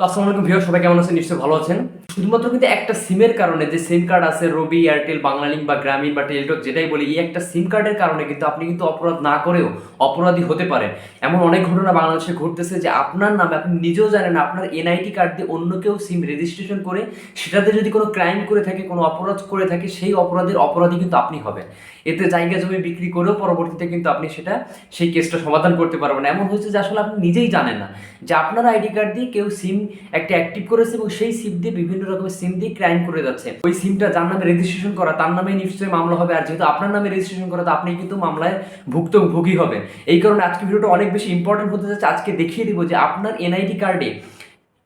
তো আসসালামু আলাইকুম ভিউয়ার, সবাই কেমন আছেন? নিশ্চয়ই ভালো আছেন। শুধুমাত্র কিন্তু একটা সিমের কারণে, যে সিম কার্ড আছে রবি, এয়ারটেল, বাংলালিংক বা গ্রামীণ বা টেলিটক যেটাই বলি, এই একটা সিম কার্ডের কারণে কিন্তু আপনি কিন্তু অপরাধ না করেও অপরাধী হতে পারেন। এমন অনেক ঘটনা বাংলাদেশে ঘটতেছে যে আপনার নামে আপনি নিজেও জানেন না, আপনার এনআইডি কার্ড দিয়ে অন্য কেউ সিম রেজিস্ট্রেশন করে সেটাতে যদি কোনো ক্রাইম করে থাকে, কোনো অপরাধ করে থাকে, সেই অপরাধের অপরাধী কিন্তু আপনি হবেন। এতে জায়গা জমি বিক্রি করেও পরবর্তীতে কিন্তু আপনি সেই কেসটা সমাধান করতে পারবেন। এমন হয়েছে যে আসলে আপনি নিজেই জানেন না যে আপনার আইডি কার্ড দিয়ে কেউ সিম একটা অ্যাক্টিভ করেছে এবং সেই সিম দিয়ে বিভিন্ন রকমের সিম দিয়ে ক্রাইম করে যাচ্ছে। ওই সিমটা যার নামে রেজিস্ট্রেশন করা তার নামে নিশ্চয়ই মামলা হবে, আর যেহেতু আপনার নামে রেজিস্ট্রেশন করা তো আপনি কিন্তু মামলায় ভুক্তভোগী হবেন। এই কারণে আজকে ভিডিওটা অনেক বেশি ইম্পর্টেন্ট হতে যাচ্ছে। আজকে দেখিয়ে দিব যে আপনার এনআইডি কার্ডে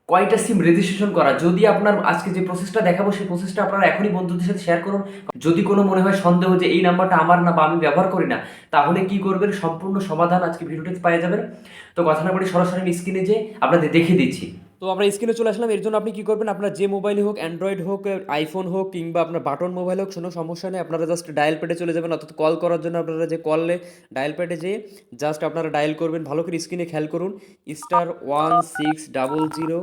কয়টা সিম রেজিস্ট্রেশন করা। যদি আপনার আজকে যে প্রসেসটা দেখাবো সেই প্রসেসটা আপনারা এখনই বন্ধুদের সাথে শেয়ার করুন। যদি কোনো মনে হয় সন্দেহ যে এই নাম্বারটা আমার না বা আমি ব্যবহার করি না, তাহলে কি করবেন, সম্পূর্ণ সমাধান আজকে ভিডিওটিতে পেয়ে যাবেন। তো কথা না বলে সরাসরি আমি স্ক্রিনে যে আপনাদের দেখিয়ে দিচ্ছি। তো আমরা স্ক্রিনে চলে আসলাম। এর জন্য আপনি কি করবেন, আপনার যে মোবাইল হোক, অ্যান্ড্রয়েড হোক, আইফোন হোক, কিংবা আপনার বাটন মোবাইল হোক, কোনো সমস্যা নেই, আপনারা জাস্ট ডায়াল প্যাডে চলে যাবেন। অর্থাৎ কল করার জন্য আপনারা যে কলে ডায়াল প্যাডে যেয়ে জাস্ট আপনারা ডায়াল করবেন। ভালো করে স্ক্রিনে খেয়াল করুন, *1600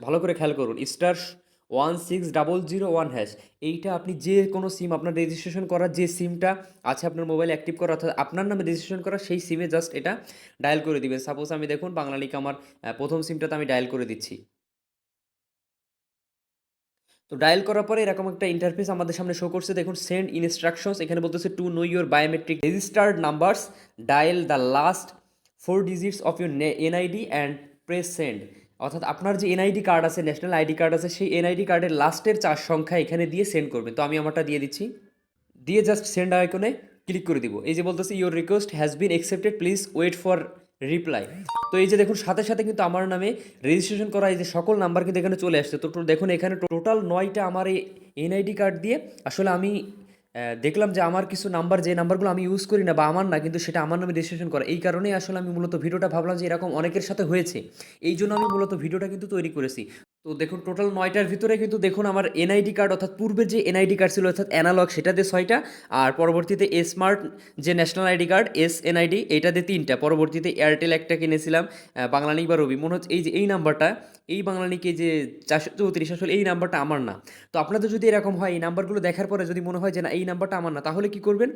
ভালো করে খেয়াল করুন, *1600 এইটা আপনি যে কোনো সিম আপনার রেজিস্ট্রেশন করার যে সিমটা আছে আপনার মোবাইলে অ্যাক্টিভ করা, অর্থাৎ আপনার নামে রেজিস্ট্রেশন করা, সেই সিমে জাস্ট এটা ডায়াল করে দিবেন। সাপোজ আমি দেখুন বাংলালিংক আমার প্রথম সিমটাতে আমি ডায়াল করে দিচ্ছি। তো ডায়াল করার পরে এরকম একটা ইন্টারফেস আমাদের সামনে শো করছে। দেখুন সেন্ড ইনস্ট্রাকশনস, এখানে বলতেছে to know your biometric registered numbers, dial the last 4 digits of your NID and press send. অর্থাৎ আপনার যে এনআইডি কার্ড আছে, ন্যাশনাল আইডি কার্ড আছে, সেই এনআইডি কার্ডের লাস্টের 4 সংখ্যা এখানে দিয়ে সেন্ড করবেন। তো আমি আমারটা দিয়ে দিচ্ছি, দিয়ে জাস্ট সেন্ড আইকনে ক্লিক করে দিব। এই যে বলতেছে your request has been accepted, please wait for reply. তো এই যে দেখুন সাথে সাথে কিন্তু আমার নামে রেজিস্ট্রেশন করা এই যে সকল নাম্বার কিন্তু এখানে চলে আসছে। তো দেখুন এখানে টোটাল 9টা আমার এই এনআইডি কার্ড দিয়ে আসলে আমি দেখলাম যে আমার কিছু নাম্বার, যে নাম্বারগুলো আমি ইউজ করি না বা আমার না, কিন্তু সেটা আমার নামে রেজিস্ট্রেশন করা। এই কারণেই আসলে আমি মূলত ভিডিওটা ভাবলাম যে এরকম অনেকের সাথে হয়েছে, এই জন্য আমি মূলত ভিডিওটা কিন্তু তৈরি করেছি। তো দেখুন টোটাল 9টার ভিতরে কিন্তু দেখুন আমার এনআইডি কার্ড, অর্থাৎ পূর্বের যে এনআইডি কার্ড ছিল অর্থাৎ অ্যানালগ, সেটা দিয়ে 6টা, আর পরবর্তীতে স্মার্ট যে ন্যাশনাল আইডি কার্ড এনআইডি, এইটা দিয়ে 3টা, পরবর্তীতে এয়ারটেল একটা কিনেছিলাম, বাংলালিংক বা রবি, মনে হচ্ছে এই যে এই নাম্বারটা, এই বাংলালিংকে যে 434, আসলে এই নাম্বারটা আমার না। তো আপনাদের যদি এরকম হয়, এই নাম্বারগুলো দেখার পরে যদি মনে হয় যে না এই নাম্বারটা আমার না, তাহলে কি করবেন?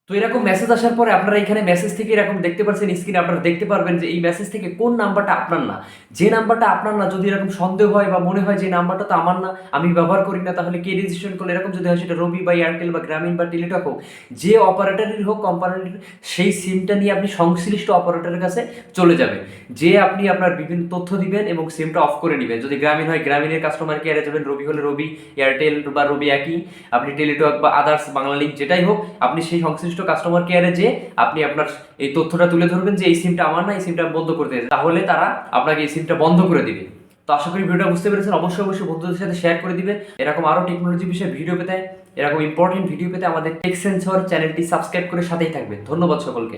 তো এরকম মেসেজ আসার পরে আপনারা এখানে মেসেজ থেকে এরকম দেখতে পাচ্ছেন স্ক্রিনে, আপনারা দেখতে পারবেন যে এই মেসেজ থেকে কোন নাম্বারটা আপনার না। যে নাম্বারটা আপনার না, যদি এরকম সন্দেহ হয় বা মনে হয় যে নাম্বারটা তো আমার না, আমি ব্যবহার করি না, তাহলে কে রেজিস্ট্রেশন করলে, এরকম যদি হয় সেটা রবি বা এয়ারটেল বা গ্রামীণ বা টেলিটক হোক, যে অপারেটরের হোক কোম্পানির, সেই সিমটা নিয়ে আপনি সংশ্লিষ্ট অপারেটরের কাছে চলে যাবেন, যে আপনি আপনার বিভিন্ন তথ্য দিবেন এবং সিমটা অফ করে নেবেন। যদি গ্রামীণ হয় গ্রামীণের কাস্টমার কেয়ারে যাবেন, রবি হলে রবি, এয়ারটেল বা রবি একই, আপনি টেলিটক বা আদার্স বাংলালিংক যেটাই হোক, আপনি সেই সংশ্লিষ্ট কাস্টমার কেয়ারে যে আপনি আপনার এই তথ্যটা তুলে ধরবেন যে এই সিমটা আমার না, এই সিমটা বন্ধ করতে, তাহলে তারা আপনাকে এই সিমটা বন্ধ করে দিবে। তো আশা করি ভিডিওটা বুঝতে পেরেছেন। অবশ্যই অবশ্যই বন্ধুদের সাথে শেয়ার করে দিবেন। এরকম আরও টেকনোলজি বিষয়ে ভিডিও পেতে, এরকম ইম্পর্টেন্ট ভিডিও পেতে আমাদের টেক সেন্সর চ্যানেলটি সাবস্ক্রাইব করে সাথেই থাকবেন। ধন্যবাদ সকলকে।